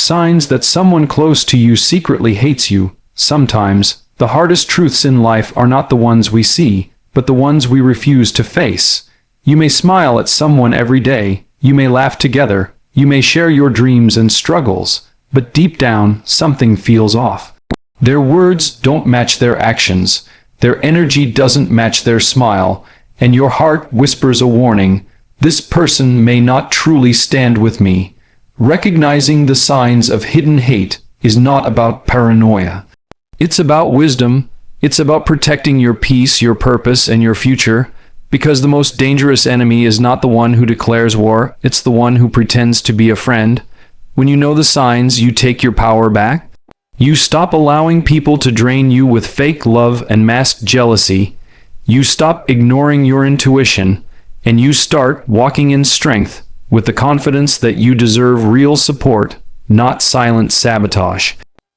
Signs that someone close to you secretly hates you. Sometimes, the hardest truths in life are not the ones we see, but the ones we refuse to face. You may smile at someone every day, you may laugh together, you may share your dreams and struggles, but deep down, something feels off. Their words don't match their actions, their energy doesn't match their smile, and your heart whispers a warning: this person may not truly stand with me. Recognizing the signs of hidden hate is not about paranoia. It's about wisdom. It's about protecting your peace, your purpose, and your future, because the most dangerous enemy is not the one who declares war, it's the one who pretends to be a friend. When you know the signs, you take your power back. You stop allowing people to drain you with fake love and masked jealousy. You stop ignoring your intuition, and you start walking in strength, with the confidence that you deserve real support, not silent sabotage.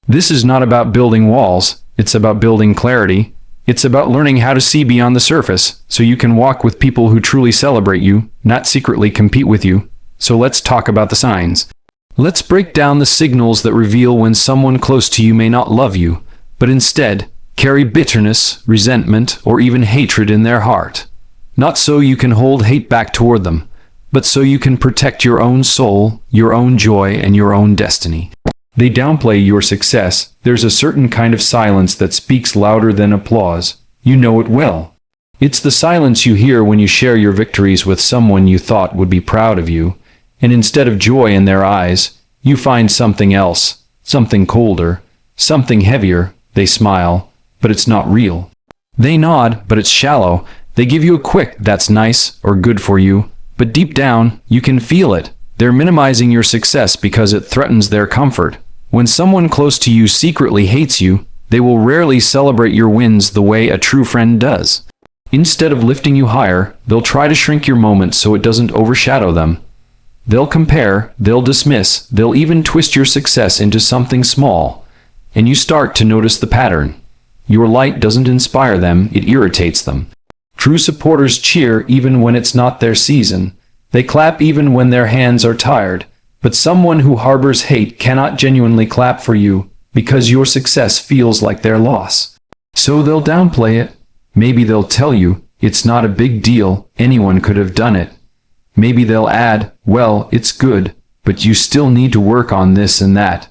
This is not about building walls, it's about building clarity. It's about learning how to see beyond the surface, so you can walk with people who truly celebrate you, not secretly compete with you. So let's talk about the signs. Let's break down the signals that reveal when someone close to you may not love you, but instead carry bitterness, resentment, or even hatred in their heart. Not so you can hold hate back toward them, but so you can protect your own soul, your own joy, and your own destiny. They downplay your success. There's a certain kind of silence that speaks louder than applause. You know it well. It's the silence you hear when you share your victories with someone you thought would be proud of you, and instead of joy in their eyes, you find something else, something colder, something heavier. They smile, but it's not real. They nod, but it's shallow. They give you a quick "that's nice" or "good for you," but deep down, you can feel it. They're minimizing your success because it threatens their comfort. When someone close to you secretly hates you, they will rarely celebrate your wins the way a true friend does. Instead of lifting you higher, they'll try to shrink your moment so it doesn't overshadow them. They'll compare, they'll dismiss, they'll even twist your success into something small. And you start to notice the pattern. Your light doesn't inspire them, it irritates them. True supporters cheer even when it's not their season. They clap even when their hands are tired. But someone who harbors hate cannot genuinely clap for you, because your success feels like their loss. So they'll downplay it. Maybe they'll tell you, it's not a big deal, anyone could have done it. Maybe they'll add, well, it's good, but you still need to work on this and that.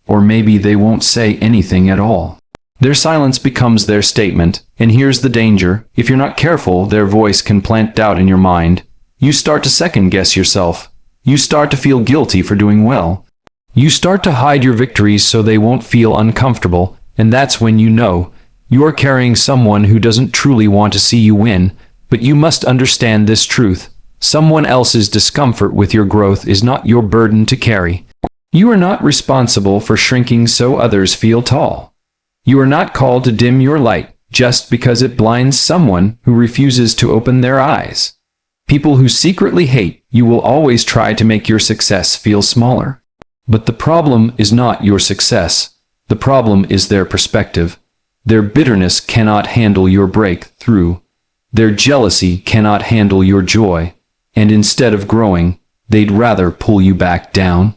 Or maybe they won't say anything at all. Their silence becomes their statement, and here's the danger: if you're not careful, their voice can plant doubt in your mind. You start to second-guess yourself. You start to feel guilty for doing well. You start to hide your victories so they won't feel uncomfortable, and that's when you know you're carrying someone who doesn't truly want to see you win. But you must understand this truth: someone else's discomfort with your growth is not your burden to carry. You are not responsible for shrinking so others feel tall. You are not called to dim your light just because it blinds someone who refuses to open their eyes. People who secretly hate you will always try to make your success feel smaller. But the problem is not your success. The problem is their perspective. Their bitterness cannot handle your breakthrough. Their jealousy cannot handle your joy. And instead of growing, they'd rather pull you back down.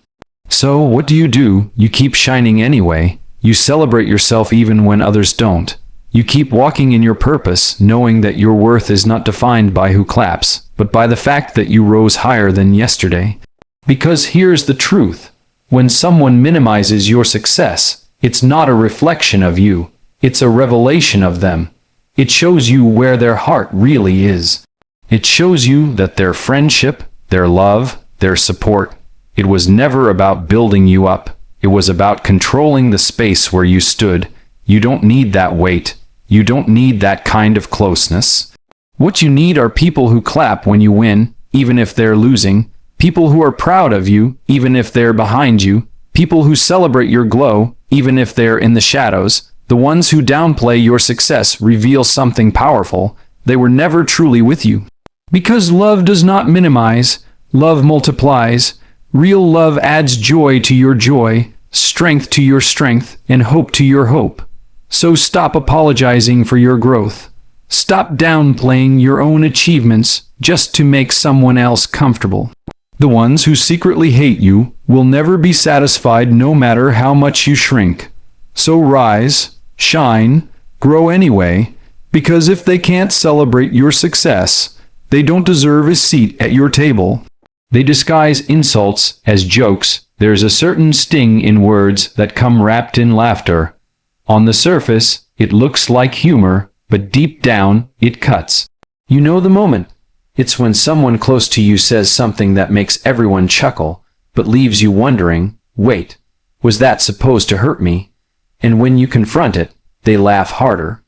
So what do? You keep shining anyway. You celebrate yourself even when others don't. You keep walking in your purpose, knowing that your worth is not defined by who claps, but by the fact that you rose higher than yesterday. Because here's the truth: when someone minimizes your success, it's not a reflection of you, it's a revelation of them. It shows you where their heart really is. It shows you that their friendship, their love, their support, it was never about building you up. It was about controlling the space where you stood. You don't need that weight. You don't need that kind of closeness. What you need are people who clap when you win, even if they're losing. People who are proud of you, even if they're behind you. People who celebrate your glow, even if they're in the shadows. The ones who downplay your success reveal something powerful. They were never truly with you. Because love does not minimize, love multiplies. Real love adds joy to your joy, strength to your strength, and hope to your hope. So stop apologizing for your growth. Stop downplaying your own achievements just to make someone else comfortable. The ones who secretly hate you will never be satisfied no matter how much you shrink. So rise, shine, grow anyway, because if they can't celebrate your success, they don't deserve a seat at your table. They disguise insults as jokes. There's a certain sting in words that come wrapped in laughter. On the surface, it looks like humor, but deep down, it cuts. You know the moment. It's when someone close to you says something that makes everyone chuckle, but leaves you wondering, wait, was that supposed to hurt me? And when you confront it, they laugh harder.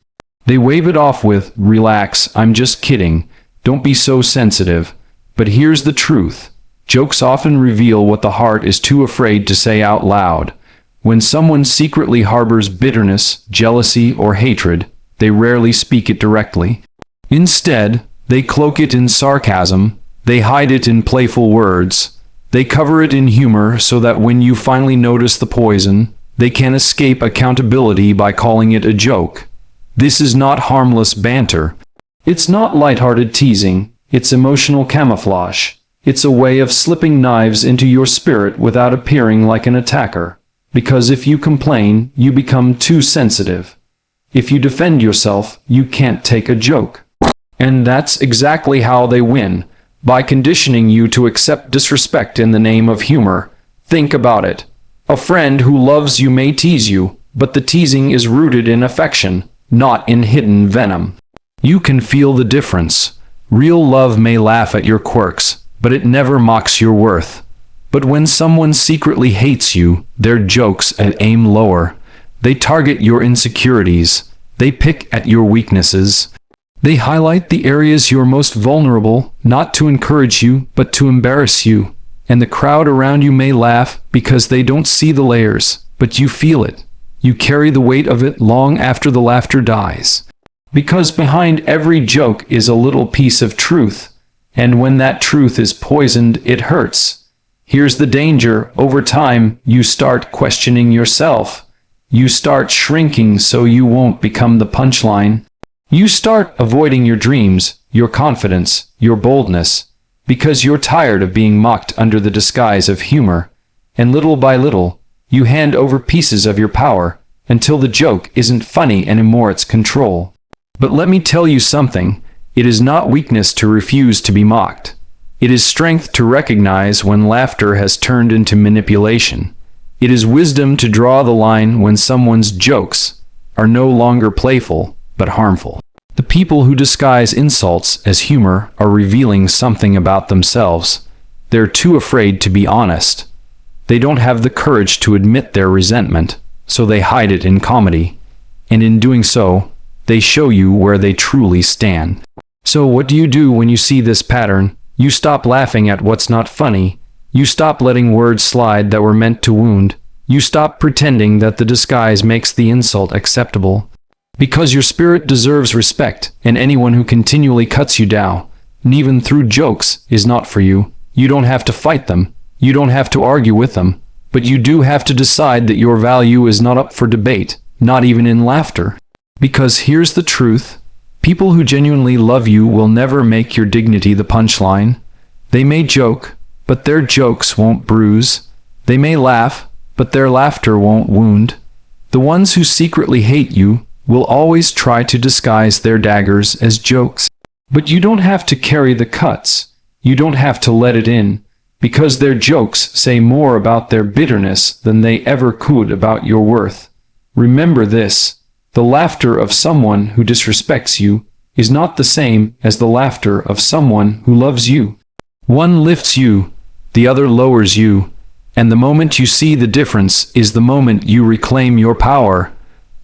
They wave it off with, relax, I'm just kidding, don't be so sensitive. But here's the truth. Jokes often reveal what the heart is too afraid to say out loud. When someone secretly harbors bitterness, jealousy, or hatred, they rarely speak it directly. Instead, they cloak it in sarcasm, they hide it in playful words, they cover it in humor so that when you finally notice the poison, they can escape accountability by calling it a joke. This is not harmless banter. It's not lighthearted teasing, it's emotional camouflage. It's a way of slipping knives into your spirit without appearing like an attacker. Because if you complain, you become too sensitive. If you defend yourself, you can't take a joke. And that's exactly how they win, by conditioning you to accept disrespect in the name of humor. Think about it. A friend who loves you may tease you, but the teasing is rooted in affection, not in hidden venom. You can feel the difference. Real love may laugh at your quirks, but it never mocks your worth. But when someone secretly hates you, their jokes aim lower. They target your insecurities. They pick at your weaknesses. They highlight the areas you're most vulnerable, not to encourage you, but to embarrass you. And the crowd around you may laugh because they don't see the layers, but you feel it. You carry the weight of it long after the laughter dies. Because behind every joke is a little piece of truth. And when that truth is poisoned, it hurts. Here's the danger. Over time, you start questioning yourself. You start shrinking so you won't become the punchline. You start avoiding your dreams, your confidence, your boldness, because you're tired of being mocked under the disguise of humor. And little by little, you hand over pieces of your power, until the joke isn't funny anymore, it's control. But let me tell you something. It is not weakness to refuse to be mocked. It is strength to recognize when laughter has turned into manipulation. It is wisdom to draw the line when someone's jokes are no longer playful, but harmful. The people who disguise insults as humor are revealing something about themselves. They're too afraid to be honest. They don't have the courage to admit their resentment, so they hide it in comedy. And in doing so, they show you where they truly stand. So what do you do when you see this pattern? You stop laughing at what's not funny. You stop letting words slide that were meant to wound. You stop pretending that the disguise makes the insult acceptable. Because your spirit deserves respect, and anyone who continually cuts you down, and even through jokes, is not for you. You don't have to fight them. You don't have to argue with them. But you do have to decide that your value is not up for debate, not even in laughter. Because here's the truth. People who genuinely love you will never make your dignity the punchline. They may joke, but their jokes won't bruise. They may laugh, but their laughter won't wound. The ones who secretly hate you will always try to disguise their daggers as jokes. But you don't have to carry the cuts. You don't have to let it in, because their jokes say more about their bitterness than they ever could about your worth. Remember this. The laughter of someone who disrespects you is not the same as the laughter of someone who loves you. One lifts you, the other lowers you, and the moment you see the difference is the moment you reclaim your power.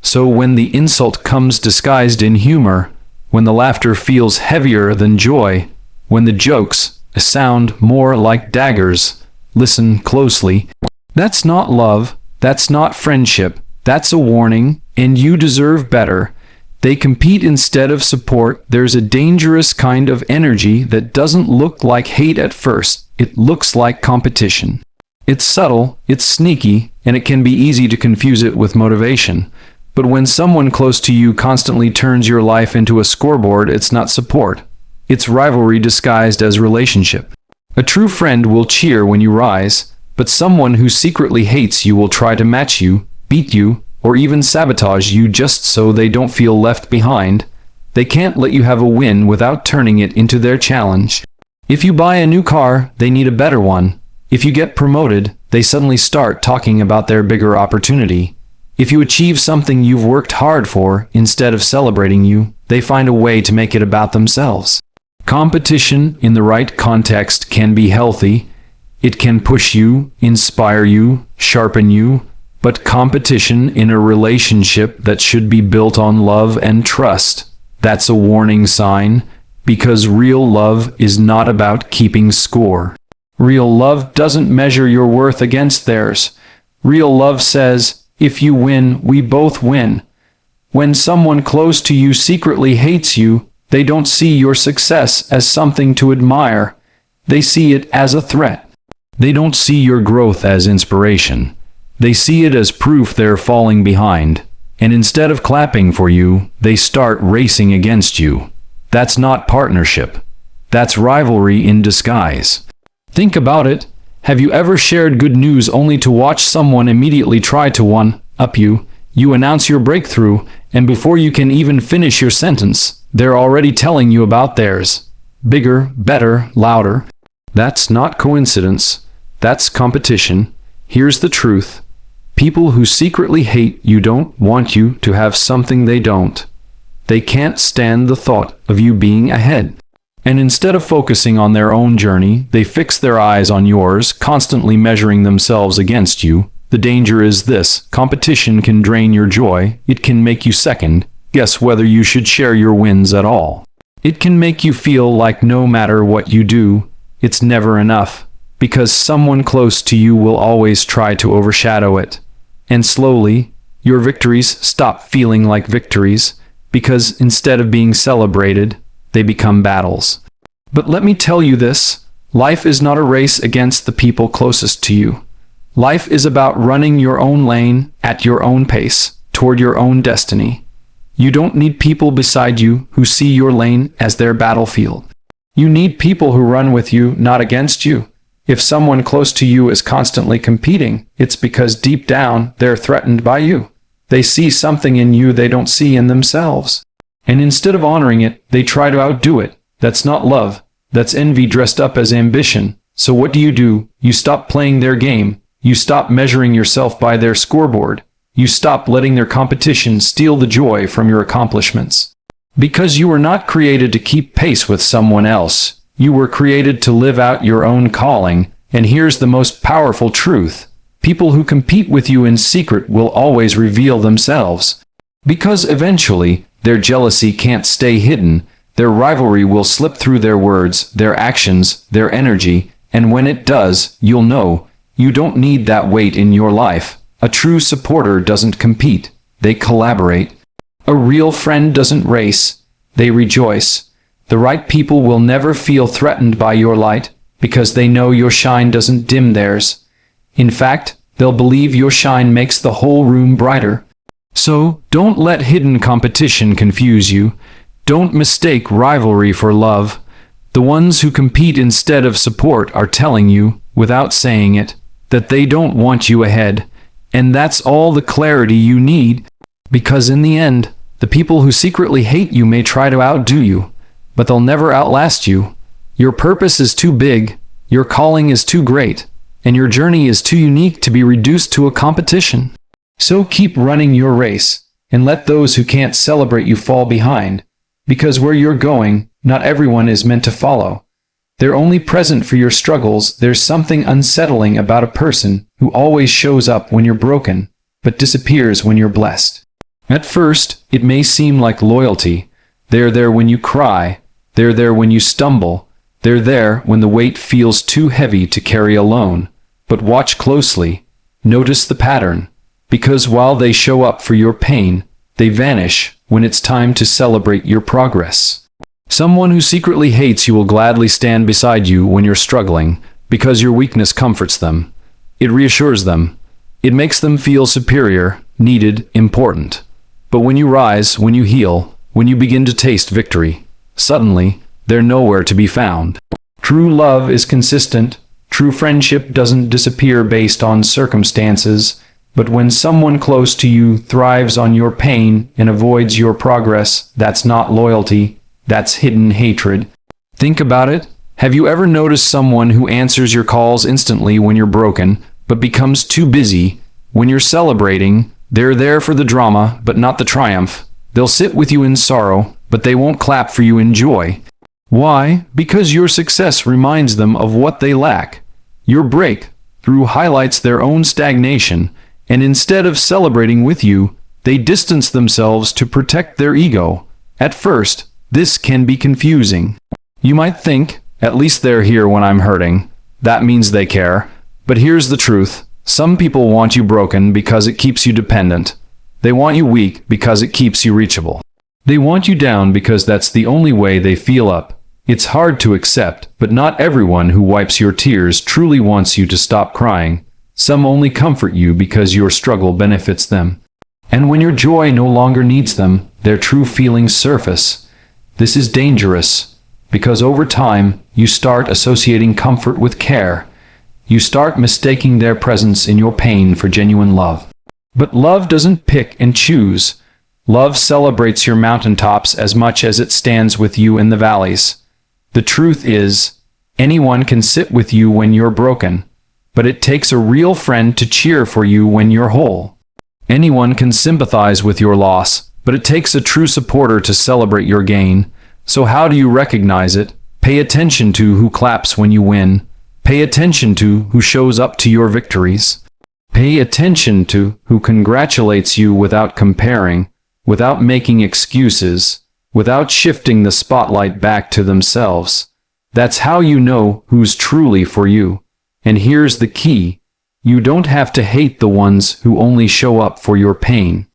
So when the insult comes disguised in humor, when the laughter feels heavier than joy, when the jokes sound more like daggers, listen closely. That's not love, that's not friendship, that's a warning, and you deserve better. They compete instead of support. There's a dangerous kind of energy that doesn't look like hate at first. It looks like competition. It's subtle, it's sneaky, and it can be easy to confuse it with motivation. But when someone close to you constantly turns your life into a scoreboard, it's not support. It's rivalry disguised as relationship. A true friend will cheer when you rise, but someone who secretly hates you will try to match you, beat you, or even sabotage you just so they don't feel left behind. They can't let you have a win without turning it into their challenge. If you buy a new car, they need a better one. If you get promoted, they suddenly start talking about their bigger opportunity. If you achieve something you've worked hard for, instead of celebrating you, they find a way to make it about themselves. Competition in the right context can be healthy. It can push you, inspire you, sharpen you, but competition in a relationship that should be built on love and trust, that's a warning sign, because real love is not about keeping score. Real love doesn't measure your worth against theirs. Real love says, if you win, we both win. When someone close to you secretly hates you, they don't see your success as something to admire. They see it as a threat. They don't see your growth as inspiration. They see it as proof they're falling behind. And instead of clapping for you, they start racing against you. That's not partnership. That's rivalry in disguise. Think about it. Have you ever shared good news only to watch someone immediately try to one-up you? You announce your breakthrough, and before you can even finish your sentence, they're already telling you about theirs. Bigger, better, louder. That's not coincidence. That's competition. Here's the truth. People who secretly hate you don't want you to have something they don't. They can't stand the thought of you being ahead. And instead of focusing on their own journey, they fix their eyes on yours, constantly measuring themselves against you. The danger is this: competition can drain your joy. It can make you second guess whether you should share your wins at all. It can make you feel like no matter what you do, it's never enough, because someone close to you will always try to overshadow it. And slowly, your victories stop feeling like victories, because instead of being celebrated, they become battles. But let me tell you this: life is not a race against the people closest to you. Life is about running your own lane, at your own pace, toward your own destiny. You don't need people beside you who see your lane as their battlefield. You need people who run with you, not against you. If someone close to you is constantly competing, it's because deep down they're threatened by you. They see something in you they don't see in themselves. And instead of honoring it, they try to outdo it. That's not love. That's envy dressed up as ambition. So what do? You stop playing their game. You stop measuring yourself by their scoreboard. You stop letting their competition steal the joy from your accomplishments. Because you were not created to keep pace with someone else. You were created to live out your own calling. And here's the most powerful truth: people who compete with you in secret will always reveal themselves. Because eventually, their jealousy can't stay hidden. Their rivalry will slip through their words, their actions, their energy, and when it does, you'll know. You don't need that weight in your life. A true supporter doesn't compete. They collaborate. A real friend doesn't race. They rejoice. The right people will never feel threatened by your light, because they know your shine doesn't dim theirs. In fact, they'll believe your shine makes the whole room brighter. So, don't let hidden competition confuse you. Don't mistake rivalry for love. The ones who compete instead of support are telling you, without saying it, that they don't want you ahead. And that's all the clarity you need, because in the end, the people who secretly hate you may try to outdo you, but they'll never outlast you. Your purpose is too big, your calling is too great, and your journey is too unique to be reduced to a competition. So keep running your race, and let those who can't celebrate you fall behind, because where you're going, not everyone is meant to follow. They're only present for your struggles. There's something unsettling about a person who always shows up when you're broken, but disappears when you're blessed. At first, it may seem like loyalty. They're there when you cry. They're there when you stumble. They're there when the weight feels too heavy to carry alone. But watch closely. Notice the pattern. Because while they show up for your pain, they vanish when it's time to celebrate your progress. Someone who secretly hates you will gladly stand beside you when you're struggling, because your weakness comforts them. It reassures them. It makes them feel superior, needed, important. But when you rise, when you heal, when you begin to taste victory, suddenly, they're nowhere to be found. True love is consistent. True friendship doesn't disappear based on circumstances, but when someone close to you thrives on your pain and avoids your progress, that's not loyalty, that's hidden hatred. Think about it. Have you ever noticed someone who answers your calls instantly when you're broken, but becomes too busy when you're celebrating? They're there for the drama, but not the triumph. They'll sit with you in sorrow, but they won't clap for you in joy. Why? Because your success reminds them of what they lack. Your breakthrough highlights their own stagnation, and instead of celebrating with you, they distance themselves to protect their ego. At first, this can be confusing. You might think, at least they're here when I'm hurting. That means they care. But here's the truth. Some people want you broken because it keeps you dependent. They want you weak because it keeps you reachable. They want you down because that's the only way they feel up. It's hard to accept, but not everyone who wipes your tears truly wants you to stop crying. Some only comfort you because your struggle benefits them. And when your joy no longer needs them, their true feelings surface. This is dangerous, because over time, you start associating comfort with care. You start mistaking their presence in your pain for genuine love. But love doesn't pick and choose. Love celebrates your mountaintops as much as it stands with you in the valleys. The truth is, anyone can sit with you when you're broken, but it takes a real friend to cheer for you when you're whole. Anyone can sympathize with your loss, but it takes a true supporter to celebrate your gain. So how do you recognize it? Pay attention to who claps when you win. Pay attention to who shows up to your victories. Pay attention to who congratulates you without comparing, without making excuses, without shifting the spotlight back to themselves. That's how you know who's truly for you. And here's the key. You don't have to hate the ones who only show up for your pain.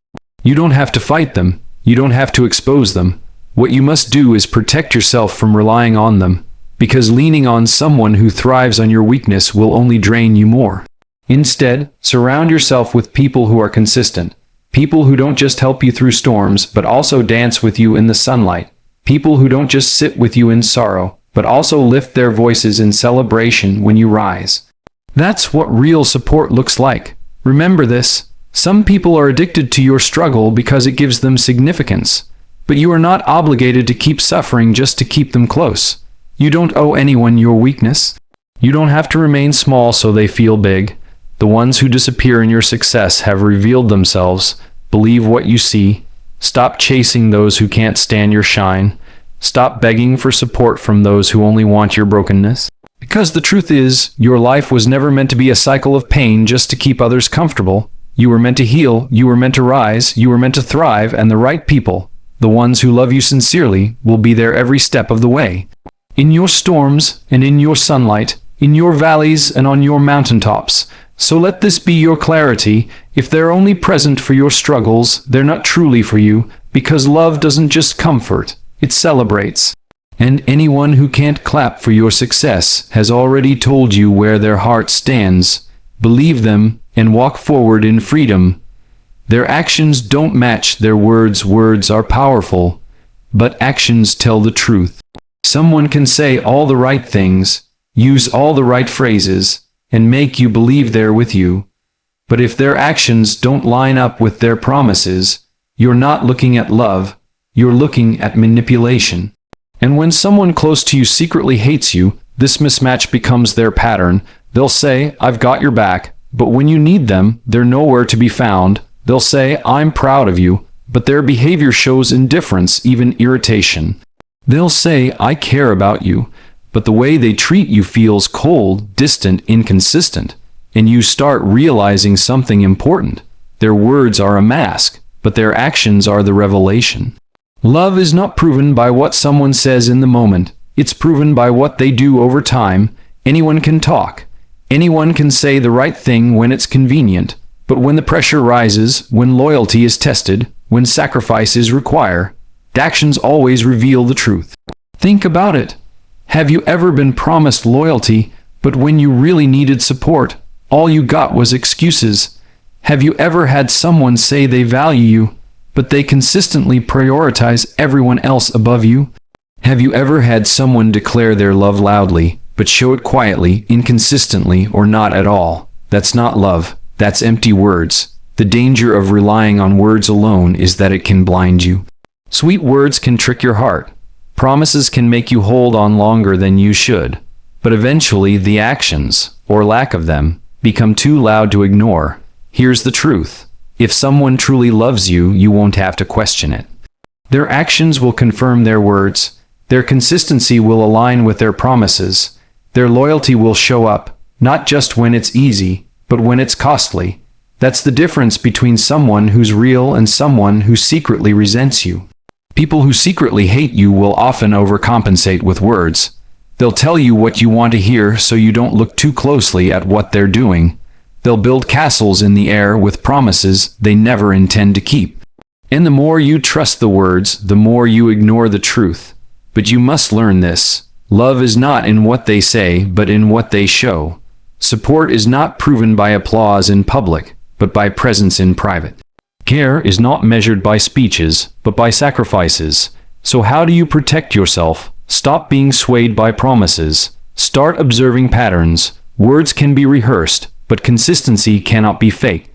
You don't have to fight them. You don't have to expose them. What you must do is protect yourself from relying on them, because leaning on someone who thrives on your weakness will only drain you more. Instead, surround yourself with people who are consistent. People who don't just help you through storms, but also dance with you in the sunlight. People who don't just sit with you in sorrow, but also lift their voices in celebration when you rise. That's what real support looks like. Remember this. Some people are addicted to your struggle because it gives them significance. But you are not obligated to keep suffering just to keep them close. You don't owe anyone your weakness. You don't have to remain small so they feel big. The ones who disappear in your success have revealed themselves. Believe what you see. Stop chasing those who can't stand your shine. Stop begging for support from those who only want your brokenness. Because the truth is, your life was never meant to be a cycle of pain just to keep others comfortable. You were meant to heal, you were meant to rise, you were meant to thrive, and the right people, the ones who love you sincerely, will be there every step of the way. In your storms and in your sunlight, in your valleys and on your mountaintops. So let this be your clarity. If they're only present for your struggles, they're not truly for you, because love doesn't just comfort, it celebrates. And anyone who can't clap for your success has already told you where their heart stands. Believe them and walk forward in freedom. Their actions don't match their words. Words are powerful, but actions tell the truth. Someone can say all the right things, use all the right phrases, and make you believe they're with you. But if their actions don't line up with their promises, you're not looking at love, you're looking at manipulation. And when someone close to you secretly hates you, this mismatch becomes their pattern. They'll say, "I've got your back," but when you need them, they're nowhere to be found. They'll say, "I'm proud of you," but their behavior shows indifference, even irritation. They'll say, "I care about you," but the way they treat you feels cold, distant, inconsistent. And you start realizing something important. Their words are a mask, but their actions are the revelation. Love is not proven by what someone says in the moment. It's proven by what they do over time. Anyone can talk. Anyone can say the right thing when it's convenient. But when the pressure rises, when loyalty is tested, when sacrifice is required, actions always reveal the truth. Think about it. Have you ever been promised loyalty, but when you really needed support, all you got was excuses? Have you ever had someone say they value you, but they consistently prioritize everyone else above you? Have you ever had someone declare their love loudly, but show it quietly, inconsistently, or not at all? That's not love, that's empty words. The danger of relying on words alone is that it can blind you. Sweet words can trick your heart. Promises can make you hold on longer than you should. But eventually the actions, or lack of them, become too loud to ignore. Here's the truth. If someone truly loves you, you won't have to question it. Their actions will confirm their words. Their consistency will align with their promises. Their loyalty will show up, not just when it's easy, but when it's costly. That's the difference between someone who's real and someone who secretly resents you. People who secretly hate you will often overcompensate with words. They'll tell you what you want to hear so you don't look too closely at what they're doing. They'll build castles in the air with promises they never intend to keep. And the more you trust the words, the more you ignore the truth. But you must learn this. Love is not in what they say, but in what they show. Support is not proven by applause in public, but by presence in private. Care is not measured by speeches, but by sacrifices. So how do you protect yourself? Stop being swayed by promises. Start observing patterns. Words can be rehearsed, but consistency cannot be faked.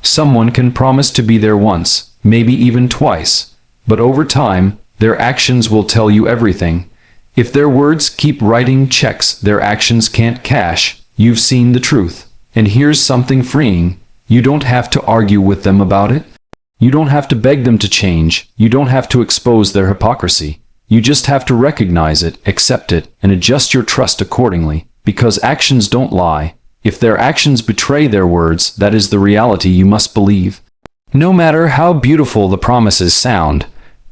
Someone can promise to be there once, maybe even twice, but over time, their actions will tell you everything. If their words keep writing checks their actions can't cash, you've seen the truth. And here's something freeing. You don't have to argue with them about it. You don't have to beg them to change. You don't have to expose their hypocrisy. You just have to recognize it, accept it, and adjust your trust accordingly, because actions don't lie. If their actions betray their words, that is the reality you must believe. No matter how beautiful the promises sound,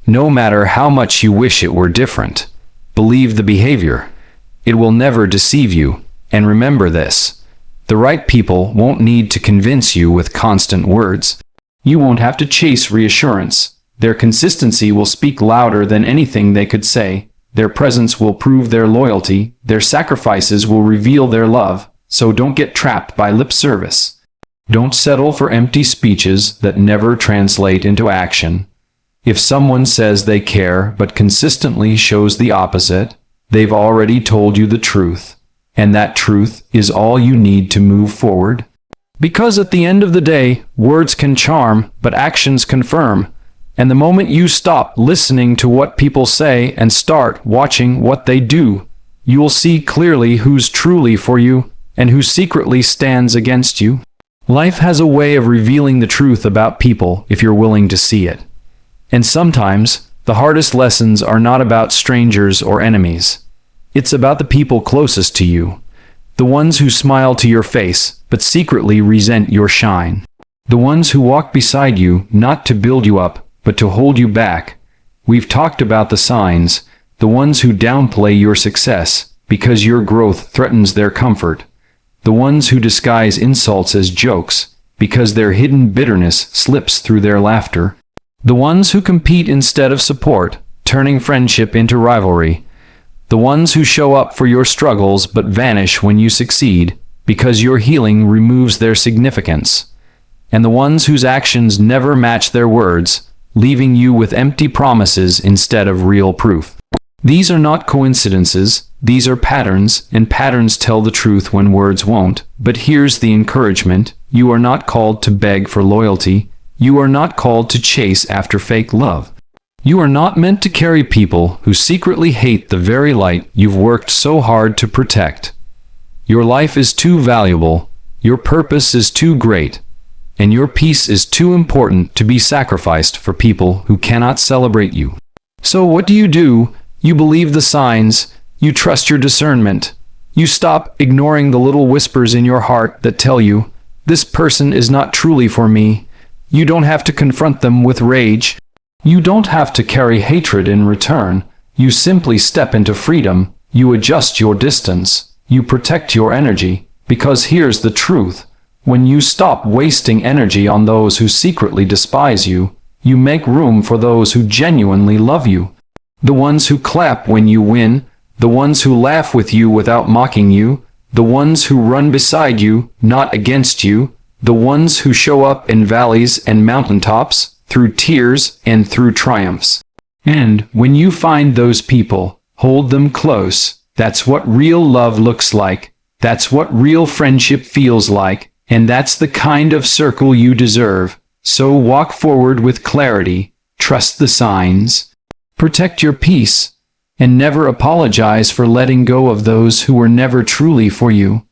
no matter how much you wish it were different, believe the behavior. It will never deceive you. And remember this: the right people won't need to convince you with constant words. You won't have to chase reassurance. Their consistency will speak louder than anything they could say. Their presence will prove their loyalty. Their sacrifices will reveal their love. So don't get trapped by lip service. Don't settle for empty speeches that never translate into action. If someone says they care but consistently shows the opposite, they've already told you the truth. And that truth is all you need to move forward. Because at the end of the day, words can charm, but actions confirm. And the moment you stop listening to what people say and start watching what they do, you'll see clearly who's truly for you and who secretly stands against you. Life has a way of revealing the truth about people if you're willing to see it. And sometimes, the hardest lessons are not about strangers or enemies. It's about the people closest to you. The ones who smile to your face, but secretly resent your shine. The ones who walk beside you, not to build you up, but to hold you back. We've talked about the signs, the ones who downplay your success, because your growth threatens their comfort. The ones who disguise insults as jokes, because their hidden bitterness slips through their laughter. The ones who compete instead of support, turning friendship into rivalry. The ones who show up for your struggles but vanish when you succeed, because your healing removes their significance. And the ones whose actions never match their words, leaving you with empty promises instead of real proof. These are not coincidences, these are patterns, and patterns tell the truth when words won't. But here's the encouragement: you are not called to beg for loyalty. You are not called to chase after fake love. You are not meant to carry people who secretly hate the very light you've worked so hard to protect. Your life is too valuable, your purpose is too great, and your peace is too important to be sacrificed for people who cannot celebrate you. So what do? You believe the signs, you trust your discernment. You stop ignoring the little whispers in your heart that tell you, this person is not truly for me. You don't have to confront them with rage. You don't have to carry hatred in return. You simply step into freedom. You adjust your distance. You protect your energy. Because here's the truth: when you stop wasting energy on those who secretly despise you, you make room for those who genuinely love you. The ones who clap when you win, the ones who laugh with you without mocking you, the ones who run beside you, not against you, the ones who show up in valleys and mountaintops, through tears and through triumphs. And when you find those people, hold them close. That's what real love looks like. That's what real friendship feels like. And that's the kind of circle you deserve. So walk forward with clarity. Trust the signs. Protect your peace. And never apologize for letting go of those who were never truly for you.